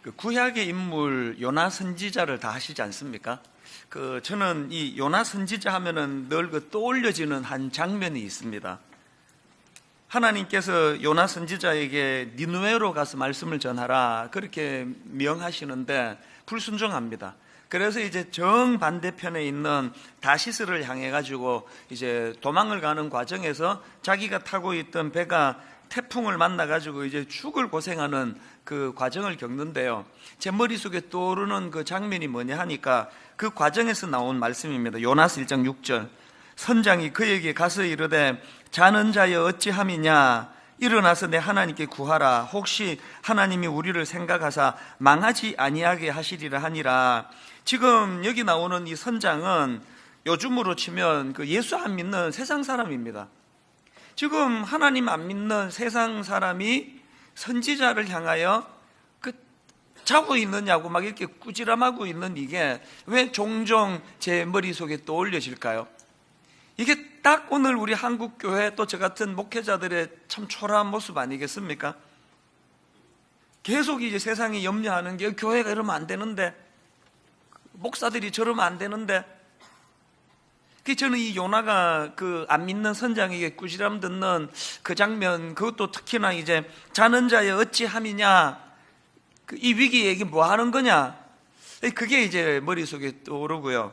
그 구약의 인물 요나 선지자를 다 아시지 않습니까? 저는 이 요나 선지자 하면은 늘 떠올려지는 한 장면이 있습니다. 하나님께서 요나 선지자에게 니느웨로 가서 말씀을 전하라 그렇게 명하시는데 불순종합니다. 그래서 이제 정반대편에 있는 다시스를 향해 가지고 이제 도망을 가는 과정에서 자기가 타고 있던 배가 태풍을 만나 가지고 이제 죽을 고생하는 그 과정을 겪는데요. 제 머릿속에 떠오르는 그 장면이 뭐냐 하니까 그 과정에서 나온 말씀입니다. 요나서 1장 6절. 선장이 그에게 가서 이르되 자는 자여 어찌함이냐, 일어나서 내 하나님께 구하라. 혹시 하나님이 우리를 생각하사 망하지 아니하게 하시리라 하니라. 지금 여기 나오는 이 선장은 요즘으로 치면 그 예수 안 믿는 세상 사람입니다. 지금 하나님 안 믿는 세상 사람이 선지자를 향하여 자고 있느냐고 막 이렇게 꾸지람하고 있는 이게 왜 종종 제 머릿속에 떠올려질까요? 이게 딱 오늘 우리 한국교회 또 저 같은 목회자들의 참 초라한 모습 아니겠습니까? 계속 이제 세상이 염려하는 게 교회가 이러면 안 되는데, 목사들이 저러면 안 되는데, 저는 이 요나가 그 안 믿는 선장에게 꾸지람 듣는 그 장면, 그것도 특히나 이제 자는 자여 어찌함이냐, 이 위기에 이게 뭐 하는 거냐, 그게 이제 머릿속에 떠오르고요.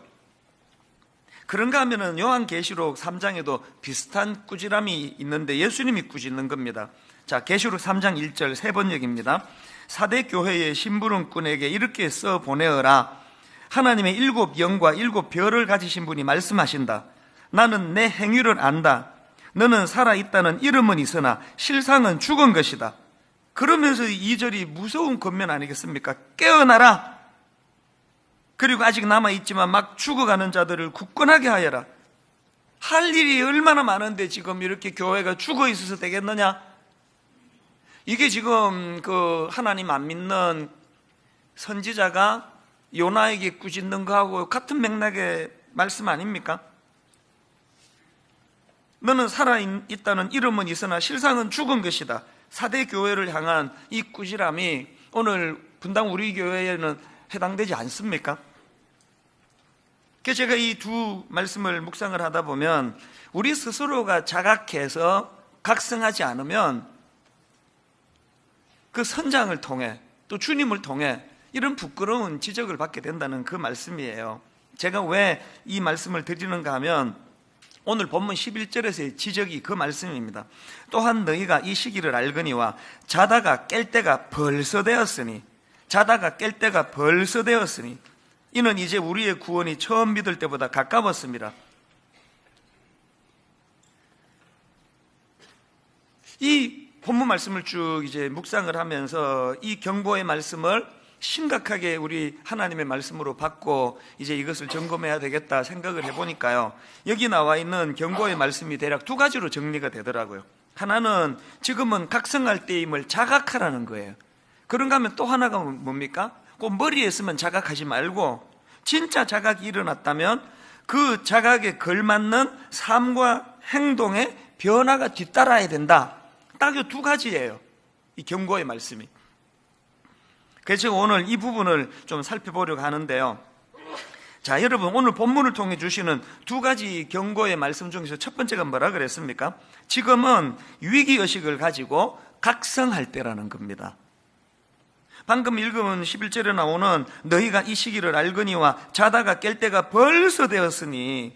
그런가 하면은 요한계시록 3장에도 비슷한 꾸지람이 있는데 예수님이 꾸짖는 겁니다. 자, 계시록 3장 1절 세 번역입니다. 사대 교회의 심부름꾼에게 이렇게 써 보내어라. 하나님의 7 영과 7 별을 가지신 분이 말씀하신다. 나는 내 행위를 안다. 너는 살아있다는 이름은 있으나 실상은 죽은 것이다. 그러면서 2절이 무서운 권면 아니겠습니까? 깨어나라. 그리고 아직 남아있지만 막 죽어가는 자들을 굳건하게 하여라. 할 일이 얼마나 많은데 지금 이렇게 교회가 죽어 있어서 되겠느냐? 이게 지금 그 하나님 안 믿는 선지자가 요나에게 꾸짖는 거하고 같은 맥락의 말씀 아닙니까? 너는 살아있다는 이름은 있으나 실상은 죽은 것이다. 사대 교회를 향한 이 꾸지람이 오늘 분당 우리 교회에는 해당되지 않습니까? 그래서 제가 이 두 말씀을 묵상을 하다 보면 우리 스스로가 자각해서 각성하지 않으면 그 선장을 통해 또 주님을 통해 이런 부끄러운 지적을 받게 된다는 그 말씀이에요. 제가 왜 이 말씀을 드리는가 하면 오늘 본문 11절에서의 지적이 그 말씀입니다. 또한 너희가 이 시기를 알거니와 자다가 깰 때가 벌써 되었으니, 자다가 깰 때가 벌써 되었으니 이는 이제 우리의 구원이 처음 믿을 때보다 가까웠습니다. 이 본문 말씀을 쭉 이제 묵상을 하면서 이 경고의 말씀을 심각하게 우리 하나님의 말씀으로 받고 이제 이것을 점검해야 되겠다 생각을 해보니까요, 여기 나와 있는 경고의 말씀이 대략 2가지로 정리가 되더라고요. 하나는 지금은 각성할 때임을 자각하라는 거예요. 그런가 하면 또 하나가 뭡니까? 꼭 머리에 있으면 자각하지 말고 진짜 자각이 일어났다면 그 자각에 걸맞는 삶과 행동의 변화가 뒤따라야 된다. 딱 이 2가지예요, 이 경고의 말씀이. 그래서 오늘 이 부분을 좀 살펴보려고 하는데요. 자, 여러분, 오늘 본문을 통해 주시는 2가지 경고의 말씀 중에서 첫 번째가 뭐라 그랬습니까? 지금은 위기의식을 가지고 각성할 때라는 겁니다. 방금 읽은 11절에 나오는 너희가 이 시기를 알거니와 자다가 깰 때가 벌써 되었으니,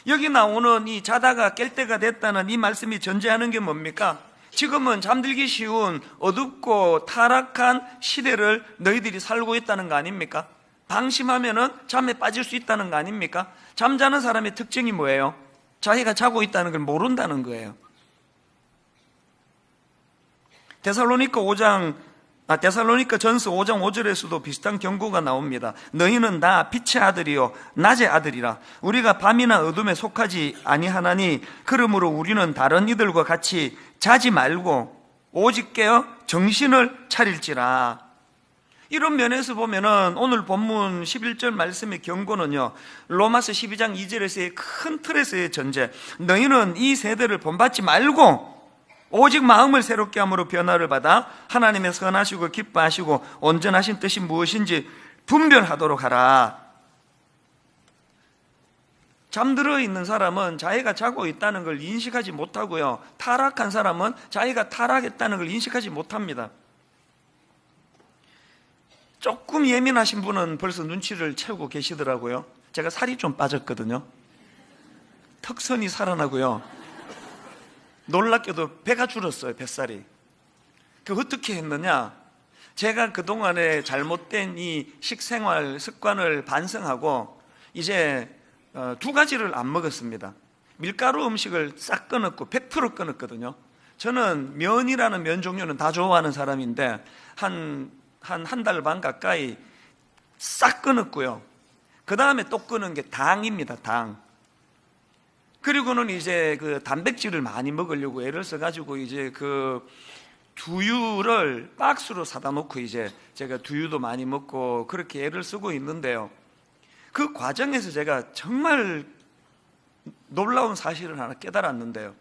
여기 나오는 이 자다가 깰 때가 됐다는 이 말씀이 전제하는 게 뭡니까? 지금은 잠들기 쉬운 어둡고 타락한 시대를 너희들이 살고 있다는 거 아닙니까? 방심하면은 잠에 빠질 수 있다는 거 아닙니까? 잠자는 사람의 특징이 뭐예요? 자기가 자고 있다는 걸 모른다는 거예요. 데살로니가 전서 5장 5절에서도 비슷한 경고가 나옵니다. 너희는 다 빛의 아들이요 낮의 아들이라. 우리가 밤이나 어둠에 속하지 아니하나니 그러므로 우리는 다른 이들과 같이 자지 말고 오직 깨어 정신을 차릴지라. 이런 면에서 보면은 오늘 본문 11절 말씀의 경고는요, 로마서 12장 2절에서의 큰 틀에서의 전제, 너희는 이 세대를 본받지 말고 오직 마음을 새롭게 함으로 변화를 받아 하나님의 선하시고 기뻐하시고 온전하신 뜻이 무엇인지 분별하도록 하라. 잠들어 있는 사람은 자기가 자고 있다는 걸 인식하지 못하고요, 타락한 사람은 자기가 타락했다는 걸 인식하지 못합니다. 조금 예민하신 분은 벌써 눈치를 채우고 계시더라고요. 제가 살이 좀 빠졌거든요. 턱선이 살아나고요, 놀랍게도 배가 줄었어요. 뱃살이. 그 어떻게 했느냐, 제가 그동안에 잘못된 이 식생활 습관을 반성하고 이제 두 가지를 안 먹었습니다. 밀가루 음식을 싹 끊었고 100% 끊었거든요. 저는 면이라는 면 종류는 다 좋아하는 사람인데 한 달 반 가까이 싹 끊었고요. 그 다음에 또 끊은 게 당입니다. 당. 그리고는 이제 그 단백질을 많이 먹으려고 애를 써가지고 이제 그 두유를 박스로 사다 놓고 이제 제가 두유도 많이 먹고 그렇게 애를 쓰고 있는데요, 그 과정에서 제가 정말 놀라운 사실을 하나 깨달았는데요,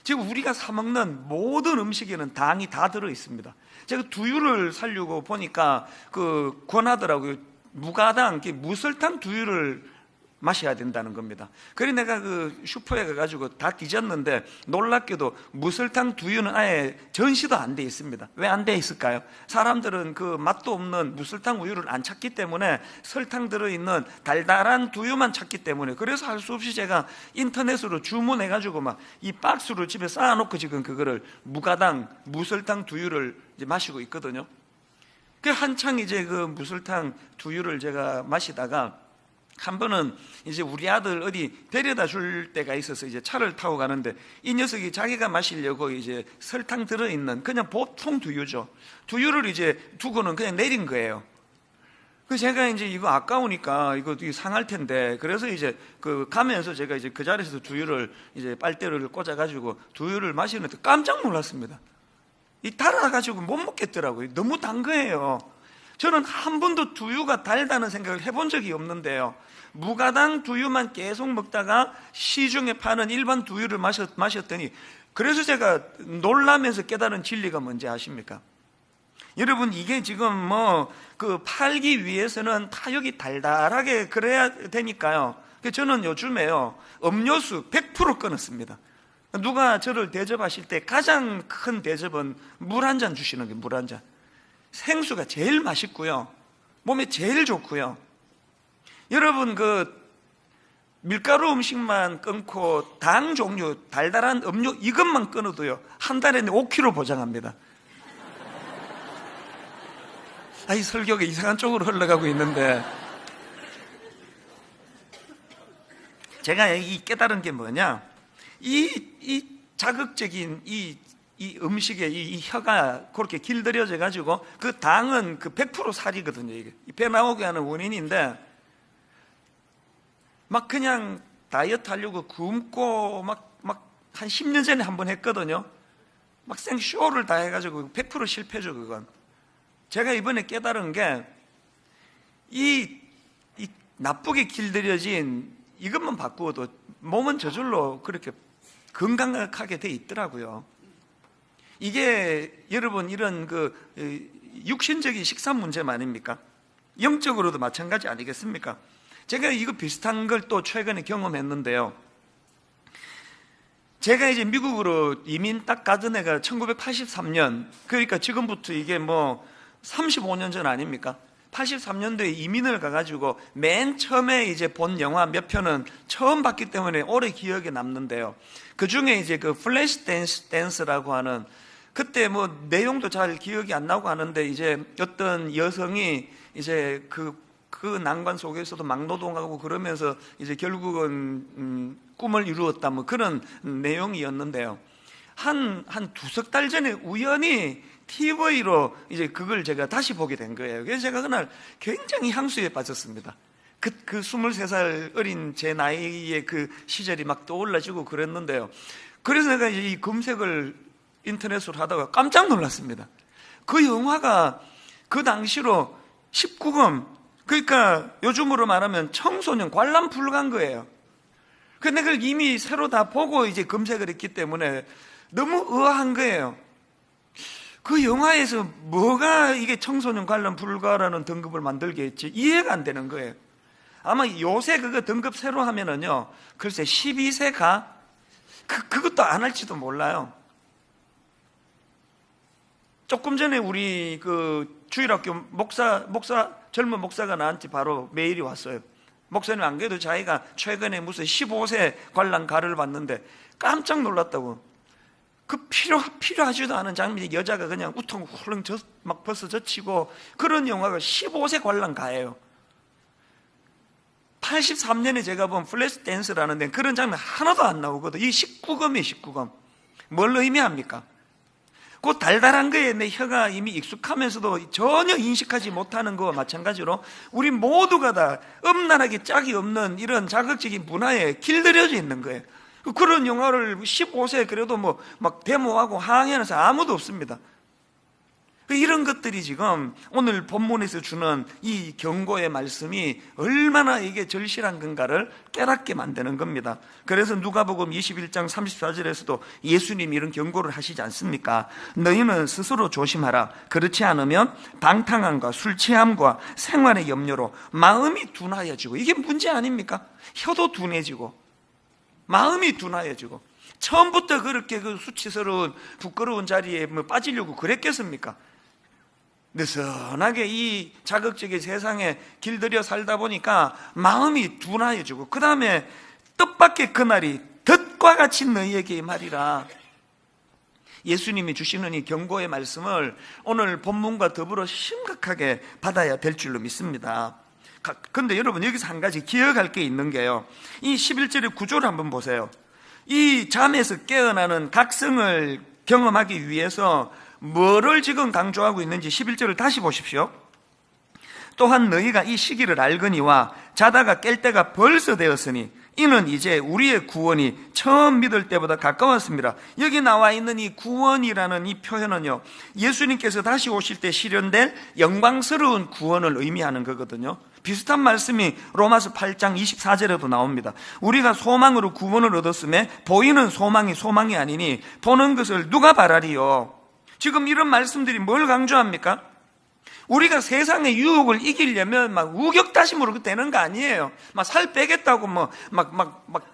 지금 우리가 사 먹는 모든 음식에는 당이 다 들어 있습니다. 제가 두유를 사려고 보니까 그 권하더라고요. 무가당, 무설탕 두유를 마셔야 된다는 겁니다. 그래서 내가 그 슈퍼에 가가지고 다 뒤졌는데 놀랍게도 무설탕 두유는 아예 전시도 안 돼 있습니다. 왜 안 돼 있을까요? 사람들은 그 맛도 없는 무설탕 우유를 안 찾기 때문에 설탕 들어있는 달달한 두유만 찾기 때문에, 그래서 할 수 없이 제가 인터넷으로 주문해가지고 막 이 박스로 집에 쌓아놓고 지금 그거를 무가당 무설탕 두유를 이제 마시고 있거든요. 그 한창 이제 그 무설탕 두유를 제가 마시다가 한 번은 이제 우리 아들 어디 데려다 줄 때가 있어서 이제 차를 타고 가는데 이 녀석이 자기가 마시려고 이제 설탕 들어있는 그냥 보통 두유죠, 두유를 이제 두고는 그냥 내린 거예요. 그 제가 이제 이거 아까우니까 이거 상할 텐데, 그래서 이제 그 가면서 제가 이제 그 자리에서 두유를 이제 빨대를 꽂아가지고 두유를 마시는데 깜짝 놀랐습니다. 이 달아가지고 못 먹겠더라고요. 너무 단 거예요. 저는 한 번도 두유가 달다는 생각을 해본 적이 없는데요, 무가당 두유만 계속 먹다가 시중에 파는 일반 두유를 마셨더니, 그래서 제가 놀라면서 깨달은 진리가 뭔지 아십니까? 여러분, 이게 지금 뭐 그 팔기 위해서는 타육이 달달하게 그래야 되니까요. 저는 요즘에요, 음료수 100% 끊었습니다. 누가 저를 대접하실 때 가장 큰 대접은 물 한 잔 주시는 게, 물 한 잔. 생수가 제일 맛있고요, 몸에 제일 좋고요. 여러분, 그 밀가루 음식만 끊고 당 종류, 달달한 음료 이것만 끊어도요, 한 달에 5kg 보장합니다. 이 설교가 이상한 쪽으로 흘러가고 있는데, 제가 이 깨달은 게 뭐냐, 이 자극적인 이 음식에 이 혀가 그렇게 길들여져 가지고 그 당은 그 100% 살이거든요. 이게 배 나오게 하는 원인인데, 막 그냥 다이어트 하려고 굶고 막 한 10년 전에 한번 했거든요. 막 생쇼를 다 해가지고 100% 실패죠, 그건. 제가 이번에 깨달은 게 이 나쁘게 길들여진 이것만 바꾸어도 몸은 저절로 그렇게 건강하게 돼 있더라고요. 이게 여러분 이런 그 육신적인 식사 문제만 아닙니까? 영적으로도 마찬가지 아니겠습니까? 제가 이거 비슷한 걸 또 최근에 경험했는데요. 제가 이제 미국으로 이민 딱 가던 애가 1983년, 그러니까 지금부터 이게 뭐 35년 전 아닙니까? 83년도에 이민을 가가지고 맨 처음에 이제 본 영화 몇 편은 처음 봤기 때문에 오래 기억에 남는데요. 그 중에 이제 그 플래시 댄스라고 하는, 그때 뭐 내용도 잘 기억이 안 나고 하는데 이제 어떤 여성이 이제 그 난관 속에서도 막노동하고 그러면서 이제 결국은 꿈을 이루었다, 뭐 그런 내용이었는데요. 한 두석 달 전에 우연히 TV로 이제 그걸 제가 다시 보게 된 거예요. 그래서 제가 그날 굉장히 향수에 빠졌습니다. 그 23살 어린 제 나이의 그 시절이 막 떠올라지고 그랬는데요. 그래서 내가 이 검색을 인터넷으로 하다가 깜짝 놀랐습니다. 그 영화가 그 당시로 19금, 그러니까 요즘으로 말하면 청소년 관람 불가한 거예요. 근데 그걸 이미 새로 다 보고 이제 검색을 했기 때문에 너무 의아한 거예요. 그 영화에서 뭐가 이게 청소년 관람 불가라는 등급을 만들게 했지 이해가 안 되는 거예요. 아마 요새 그거 등급 새로 하면은요, 글쎄 12세가 그것도 안 할지도 몰라요. 조금 전에 우리 그 주일학교 젊은 목사가 나한테 바로 메일이 왔어요. 목사님, 안 그래도 자기가 최근에 무슨 15세 관람가를 봤는데 깜짝 놀랐다고. 그 필요하지도 않은 장면이 여자가 그냥 우퉁훌렁 막 벌써 젖히고 그런 영화가 15세 관람가예요. 83년에 제가 본 플래시 댄스라는 데 그런 장면 하나도 안 나오거든. 이 19금이에요, 19금. 뭘 의미합니까? 그 달달한 거에 내 혀가 이미 익숙하면서도 전혀 인식하지 못하는 거와 마찬가지로 우리 모두가 다 음란하게 짝이 없는 이런 자극적인 문화에 길들여져 있는 거예요. 그런 영화를 15세 그래도 뭐 막 데모하고 항의하는 사람 아무도 없습니다. 이런 것들이 지금 오늘 본문에서 주는 이 경고의 말씀이 얼마나 이게 절실한 건가를 깨닫게 만드는 겁니다. 그래서 누가복음 21장 34절에서도 예수님이 이런 경고를 하시지 않습니까? 너희는 스스로 조심하라. 그렇지 않으면 방탕함과 술 취함과 생활의 염려로 마음이 둔하여지고, 이게 문제 아닙니까? 혀도 둔해지고 마음이 둔하여지고, 처음부터 그렇게 그 수치스러운 부끄러운 자리에 뭐 빠지려고 그랬겠습니까? 느슨하게 이 자극적인 세상에 길들여 살다 보니까 마음이 둔하여지고, 그 다음에 뜻밖의 그날이 덫과 같이 너희에게 말이라. 예수님이 주시는 이 경고의 말씀을 오늘 본문과 더불어 심각하게 받아야 될 줄로 믿습니다. 그런데 여러분, 여기서 한 가지 기억할 게 있는 게요, 이 11절의 구조를 한번 보세요. 이 잠에서 깨어나는 각성을 경험하기 위해서 뭐를 지금 강조하고 있는지 11절을 다시 보십시오. 또한 너희가 이 시기를 알거니와 자다가 깰 때가 벌써 되었으니 이는 이제 우리의 구원이 처음 믿을 때보다 가까웠습니다. 여기 나와 있는 이 구원이라는 이 표현은요, 예수님께서 다시 오실 때 실현될 영광스러운 구원을 의미하는 거거든요. 비슷한 말씀이 로마서 8장 24절에도 나옵니다. 우리가 소망으로 구원을 얻었음에 보이는 소망이 소망이 아니니 보는 것을 누가 바라리요. 지금 이런 말씀들이 뭘 강조합니까? 우리가 세상의 유혹을 이기려면 막 우격다짐으로 되는 거 아니에요. 막 살 빼겠다고 막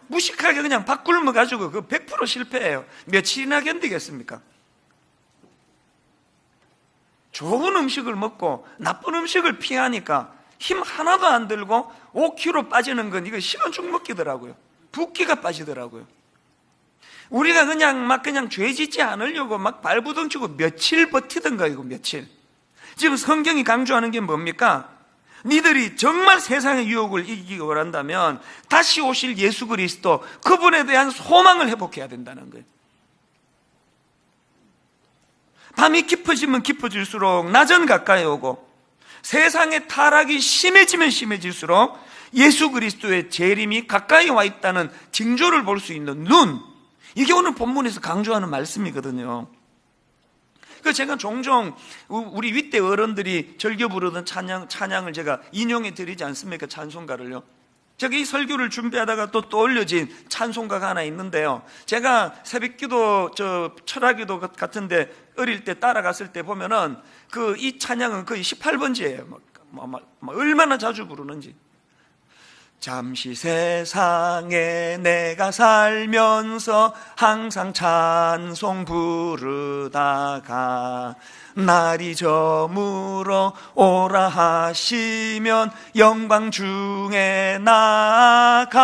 무식하게 그냥 밥 굶어가지고 그 100% 실패해요. 며칠이나 견디겠습니까? 좋은 음식을 먹고 나쁜 음식을 피하니까 힘 하나도 안 들고 5kg 빠지는 건 이거 시간죽 먹기더라고요. 붓기가 빠지더라고요. 우리가 그냥 죄 짓지 않으려고 막 발부둥치고 며칠 버티던가, 이거 며칠. 지금 성경이 강조하는 게 뭡니까? 니들이 정말 세상의 유혹을 이기기 원한다면 다시 오실 예수 그리스도, 그분에 대한 소망을 회복해야 된다는 거예요. 밤이 깊어지면 깊어질수록 낮은 가까이 오고, 세상의 타락이 심해지면 심해질수록 예수 그리스도의 재림이 가까이 와 있다는 징조를 볼 수 있는 눈, 이게 오늘 본문에서 강조하는 말씀이거든요. 그래서 제가 종종 우리 윗대 어른들이 즐겨 부르던 찬양을 제가 인용해 드리지 않습니까? 찬송가를요. 제가 이 설교를 준비하다가 또 떠올려진 찬송가가 하나 있는데요, 제가 새벽기도 철학기도 같은데 어릴 때 따라갔을 때 보면은 이 찬양은 거의 18번지예요. 얼마나 자주 부르는지. 잠시 세상에 내가 살면서 항상 찬송 부르다가 날이 저물어 오라 하시면 영광 중에 나가리.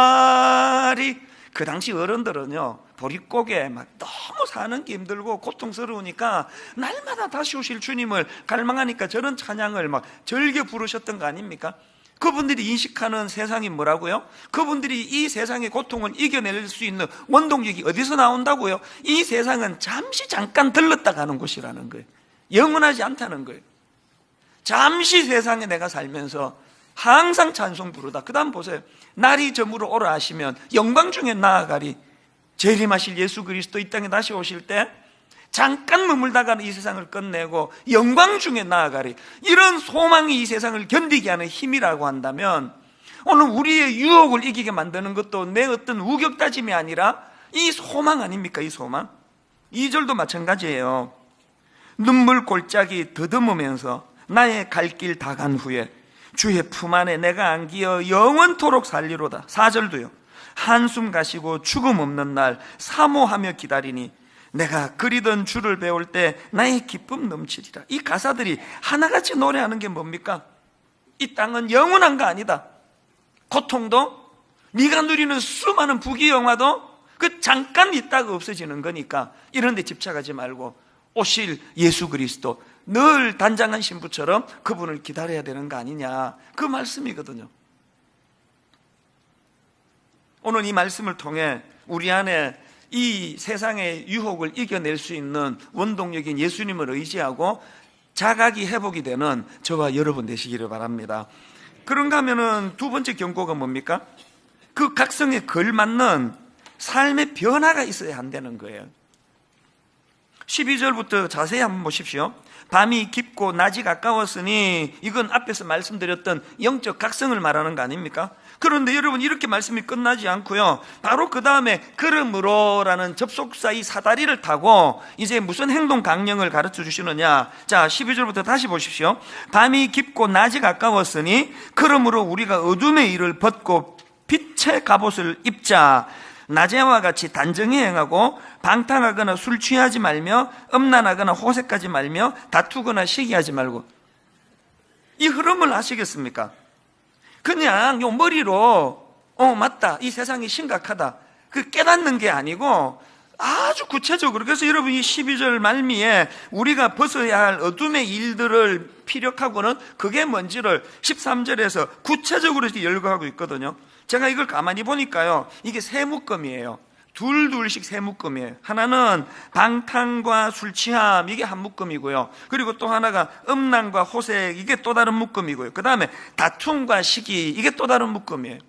그 당시 어른들은요, 보릿고개 막 너무 사는 게 힘들고 고통스러우니까 날마다 다시 오실 주님을 갈망하니까 저런 찬양을 막 즐겨 부르셨던 거 아닙니까? 그분들이 인식하는 세상이 뭐라고요? 그분들이 이 세상의 고통을 이겨낼 수 있는 원동력이 어디서 나온다고요? 이 세상은 잠깐 들렀다 가는 곳이라는 거예요. 영원하지 않다는 거예요. 잠시 세상에 내가 살면서 항상 찬송 부르다. 그 다음 보세요. 날이 저물어 오라 하시면 영광 중에 나아가리. 재림하실 예수 그리스도 이 땅에 다시 오실 때 잠깐 머물다가는 이 세상을 끝내고 영광 중에 나아가리. 이런 소망이 이 세상을 견디게 하는 힘이라고 한다면, 오늘 우리의 유혹을 이기게 만드는 것도 내 어떤 우격다짐이 아니라 이 소망 아닙니까? 이 소망. 2절도 마찬가지예요. 눈물 골짜기 더듬으면서 나의 갈 길 다 간 후에 주의 품 안에 내가 안기어 영원토록 살리로다. 4절도요. 한숨 가시고 죽음 없는 날 사모하며 기다리니 내가 그리던 주를 배울 때 나의 기쁨 넘치리라. 이 가사들이 하나같이 노래하는 게 뭡니까? 이 땅은 영원한 거 아니다. 고통도 네가 누리는 수많은 부귀영화도 그 잠깐 있다가 없어지는 거니까 이런 데 집착하지 말고 오실 예수 그리스도, 늘 단장한 신부처럼 그분을 기다려야 되는 거 아니냐, 그 말씀이거든요. 오늘 이 말씀을 통해 우리 안에 이 세상의 유혹을 이겨낼 수 있는 원동력인 예수님을 의지하고 자각이 회복이 되는 저와 여러분 되시기를 바랍니다. 그런가 하면은 두 번째 경고가 뭡니까? 그 각성에 걸맞는 삶의 변화가 있어야 한다는 거예요. 12절부터 자세히 한번 보십시오. 밤이 깊고 낮이 가까웠으니 이건 앞에서 말씀드렸던 영적 각성을 말하는 거 아닙니까? 그런데 여러분, 이렇게 말씀이 끝나지 않고요, 바로 그 다음에 그러므로라는 접속사 이 사다리를 타고 이제 무슨 행동 강령을 가르쳐 주시느냐. 자, 12절부터 다시 보십시오. 밤이 깊고 낮이 가까웠으니 그러므로 우리가 어둠의 일을 벗고 빛의 갑옷을 입자. 낮에와 같이 단정히 행하고 방탕하거나 술 취하지 말며 음란하거나 호색하지 말며 다투거나 시기하지 말고. 이 흐름을 아시겠습니까? 그냥 요 머리로 맞다, 이 세상이 심각하다, 그 깨닫는 게 아니고 아주 구체적으로. 그래서 여러분, 이 12절 말미에 우리가 벗어야 할 어둠의 일들을 피력하고는 그게 뭔지를 13절에서 구체적으로 열거하고 있거든요. 제가 이걸 가만히 보니까요, 이게 세 묶음이에요. 둘씩 세 묶음이에요. 하나는 방탕과 술 취함, 이게 한 묶음이고요. 그리고 또 하나가 음란과 호색, 이게 또 다른 묶음이고요. 그 다음에 다툼과 시기, 이게 또 다른 묶음이에요.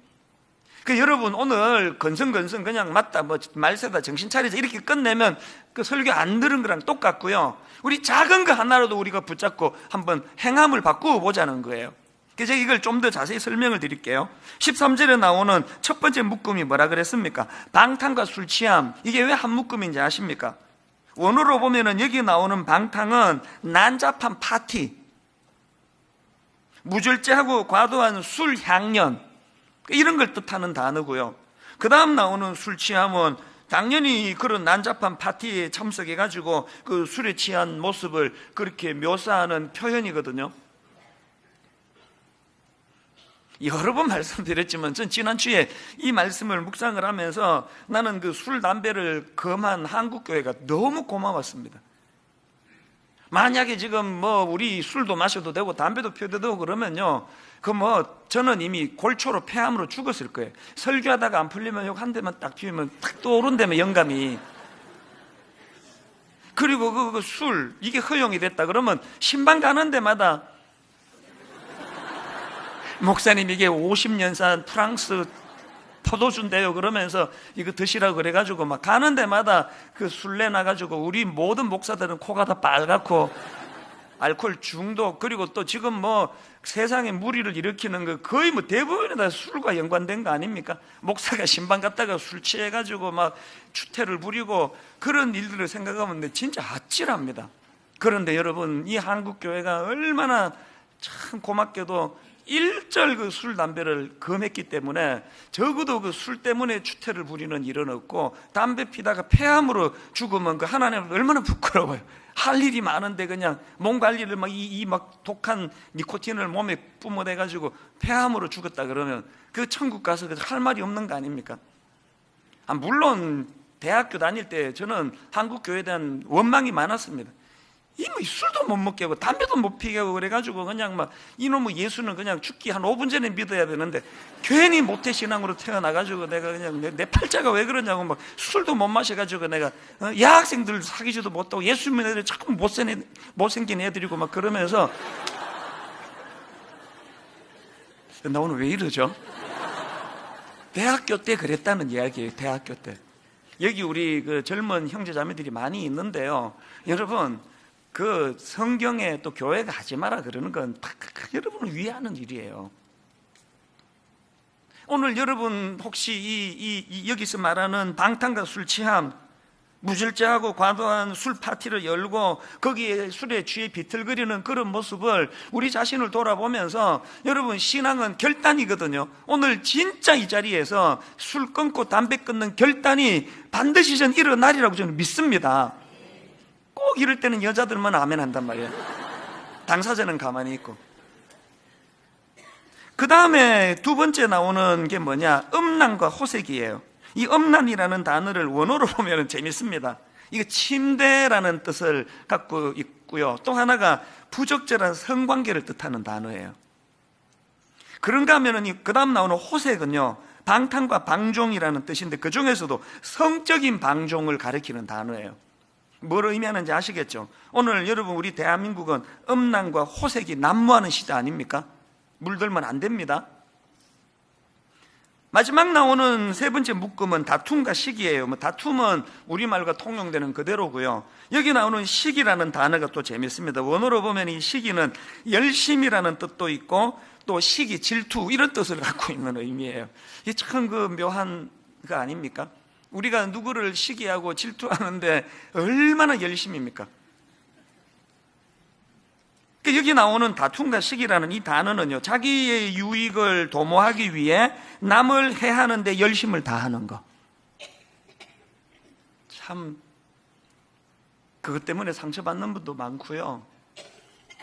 여러분, 오늘 건성건성 그냥 맞다, 뭐 말세다, 정신 차리자 이렇게 끝내면 그 설교 안 들은 거랑 똑같고요. 우리 작은 거 하나라도 우리가 붙잡고 한번 행함을 바꾸어 보자는 거예요. 그래서 이걸 좀 더 자세히 설명을 드릴게요. 13절에 나오는 첫 번째 묶음이 뭐라 그랬습니까? 방탕과 술 취함. 이게 왜 한 묶음인지 아십니까? 원어로 보면은 여기 나오는 방탕은 난잡한 파티, 무절제하고 과도한 술 향연, 이런 걸 뜻하는 단어고요. 그 다음 나오는 술 취함은 당연히 그런 난잡한 파티에 참석해가지고 그 술에 취한 모습을 그렇게 묘사하는 표현이거든요. 여러 번 말씀드렸지만 전 지난주에 이 말씀을 묵상을 하면서 나는 그 술, 담배를 금한 한국교회가 너무 고마웠습니다. 만약에 지금 뭐 우리 술도 마셔도 되고 담배도 피워도 되고 그러면요, 저는 이미 골초로 폐암으로 죽었을 거예요. 설교하다가 안 풀리면 욕 한 대만 딱 피우면 탁 떠오른다며, 영감이. 그리고 그 술, 이게 허용이 됐다 그러면 신방 가는 데마다 목사님 이게 50년산 프랑스 포도주인데요 그러면서 이거 드시라고 그래가지고 막 가는 데마다 그 술내 나가지고 우리 모든 목사들은 코가 다 빨갛고 알코올 중독, 그리고 또 지금 뭐 세상에 무리를 일으키는 거 거의 뭐 대부분이 다 술과 연관된 거 아닙니까? 목사가 신방 갔다가 술 취해가지고 막 추태를 부리고 그런 일들을 생각하면 진짜 아찔합니다. 그런데 여러분, 이 한국교회가 얼마나 참 고맙게도 일절 그 술, 담배를 금했기 때문에 적어도 그 술 때문에 추태를 부리는 일은 없고, 담배 피다가 폐암으로 죽으면 그 하나님 얼마나 부끄러워요. 할 일이 많은데 그냥 몸 관리를 막 독한 니코틴을 몸에 뿜어내가지고 폐암으로 죽었다 그러면 그 천국 가서 할 말이 없는 거 아닙니까? 물론 대학교 다닐 때 저는 한국교회에 대한 원망이 많았습니다. 이놈의 술도 못 먹게 하고 담배도 못 피게 하고 그래가지고 그냥 막 이놈의 예수는 그냥 죽기 한 5분 전에 믿어야 되는데 괜히 모태신앙으로 태어나가지고 내가 그냥 내 팔자가 왜 그러냐고 막 술도 못 마셔가지고 내가 여학생들 사귀지도 못하고 예수 믿는 애들이 자꾸 못생긴 애들이고 막 그러면서 나 오늘 왜 이러죠? 대학교 때 그랬다는 이야기예요. 대학교 때. 여기 우리 그 젊은 형제자매들이 많이 있는데요, 여러분, 그 성경에 또 교회가 하지 마라 그러는 건 다 여러분을 위하는 일이에요. 오늘 여러분 혹시 여기서 말하는 방탕과 술 취함, 무질서하고 과도한 술 파티를 열고 거기에 술에 취해 비틀거리는 그런 모습을 우리 자신을 돌아보면서, 여러분, 신앙은 결단이거든요. 오늘 진짜 이 자리에서 술 끊고 담배 끊는 결단이 반드시 전 일어나리라고 저는 믿습니다. 꼭 이럴 때는 여자들만 아멘 한단 말이에요. 당사자는 가만히 있고. 그 다음에 두 번째 나오는 게 뭐냐? 음란과 호색이에요. 이 음란이라는 단어를 원어로 보면 재밌습니다. 이거 침대라는 뜻을 갖고 있고요. 또 하나가 부적절한 성관계를 뜻하는 단어예요. 그런가 하면은 그 다음 나오는 호색은요, 방탕과 방종이라는 뜻인데 그 중에서도 성적인 방종을 가리키는 단어예요. 뭘 의미하는지 아시겠죠? 오늘 여러분, 우리 대한민국은 음란과 호색이 난무하는 시대 아닙니까? 물들면 안 됩니다. 마지막 나오는 세 번째 묶음은 다툼과 시기예요. 다툼은 우리말과 통용되는 그대로고요. 여기 나오는 시기라는 단어가 또 재밌습니다. 원어로 보면 이 시기는 열심이라는 뜻도 있고 또 시기, 질투 이런 뜻을 갖고 있는 의미예요. 이게 참 묘한 거 아닙니까? 우리가 누구를 시기하고 질투하는데 얼마나 열심입니까? 여기 나오는 다툼과 시기라는 이 단어는요, 자기의 유익을 도모하기 위해 남을 해하는데 열심을 다하는 거. 참 그것 때문에 상처받는 분도 많고요,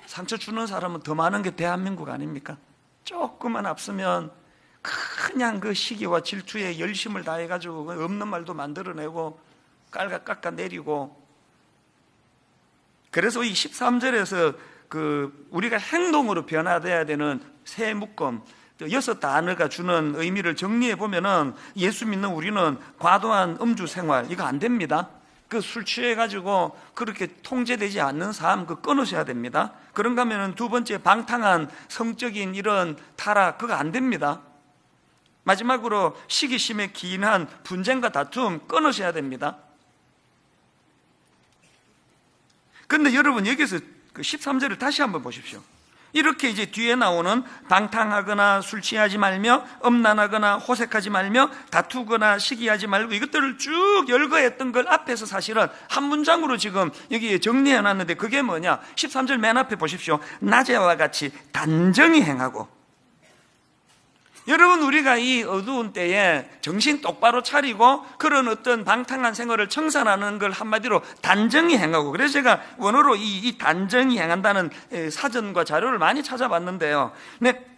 상처 주는 사람은 더 많은 게 대한민국 아닙니까? 조금만 앞서면 그냥 그 시기와 질투에 열심을 다해가지고 없는 말도 만들어내고 깎아내리고. 그래서 이 13절에서 우리가 행동으로 변화돼야 되는 새 묶음, 6 단어가 주는 의미를 정리해 보면은, 예수 믿는 우리는 과도한 음주 생활 이거 안 됩니다. 술 취해가지고 그렇게 통제되지 않는 삶 끊으셔야 됩니다. 그런가 하면은 두 번째, 방탕한 성적인 이런 타락 그거 안 됩니다. 마지막으로 시기심에 기인한 분쟁과 다툼 끊으셔야 됩니다. 그런데 여러분, 여기서 13절을 다시 한번 보십시오. 이렇게 이제 뒤에 나오는 방탕하거나 술 취하지 말며, 음란하거나 호색하지 말며, 다투거나 시기하지 말고, 이것들을 쭉 열거했던 걸 앞에서 사실은 한 문장으로 지금 여기에 정리해 놨는데, 그게 뭐냐? 13절 맨 앞에 보십시오. 낮에와 같이 단정히 행하고. 여러분, 우리가 이 어두운 때에 정신 똑바로 차리고 그런 어떤 방탕한 생활을 청산하는 걸 한마디로 단정히 행하고, 그래서 제가 원어로 이 단정히 행한다는 사전과 자료를 많이 찾아봤는데요,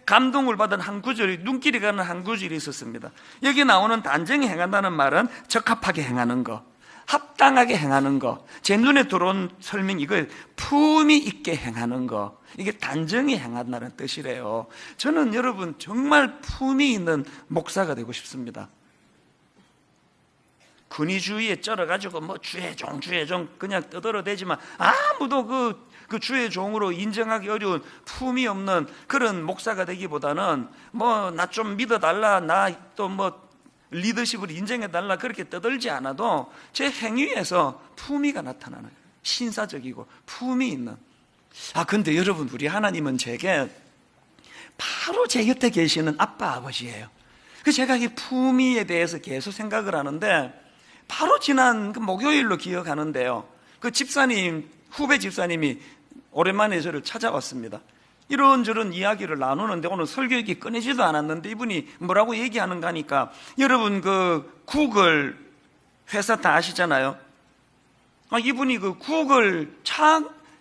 감동을 받은 한 구절이, 눈길이 가는 한 구절이 있었습니다. 여기 나오는 단정히 행한다는 말은 적합하게 행하는 거, 합당하게 행하는 거, 제 눈에 들어온 설명, 이걸 품위 있게 행하는 거, 이게 단정히 행한다는 뜻이래요. 저는 여러분 정말 품위 있는 목사가 되고 싶습니다. 근위주의에 쩔어가지고 주의종 그냥 떠들어대지만 아무도 그 주의 종으로 인정하기 어려운 품위 없는 그런 목사가 되기보다는 나 좀 믿어달라, 나 또 리더십을 인정해달라 그렇게 떠들지 않아도 제 행위에서 품위가 나타나는, 신사적이고 품위 있는. 근데 여러분, 우리 하나님은 제게 바로 제 곁에 계시는 아빠, 아버지예요. 그래서 제가 이 품위에 대해서 계속 생각을 하는데, 바로 지난 목요일로 기억하는데요, 집사님, 후배 집사님이 오랜만에 저를 찾아왔습니다. 이런저런 이야기를 나누는데, 오늘 설교역이 끊이지도 않았는데 이분이 뭐라고 얘기하는가 하니까, 여러분 구글 회사 다 아시잖아요. 이분이 구글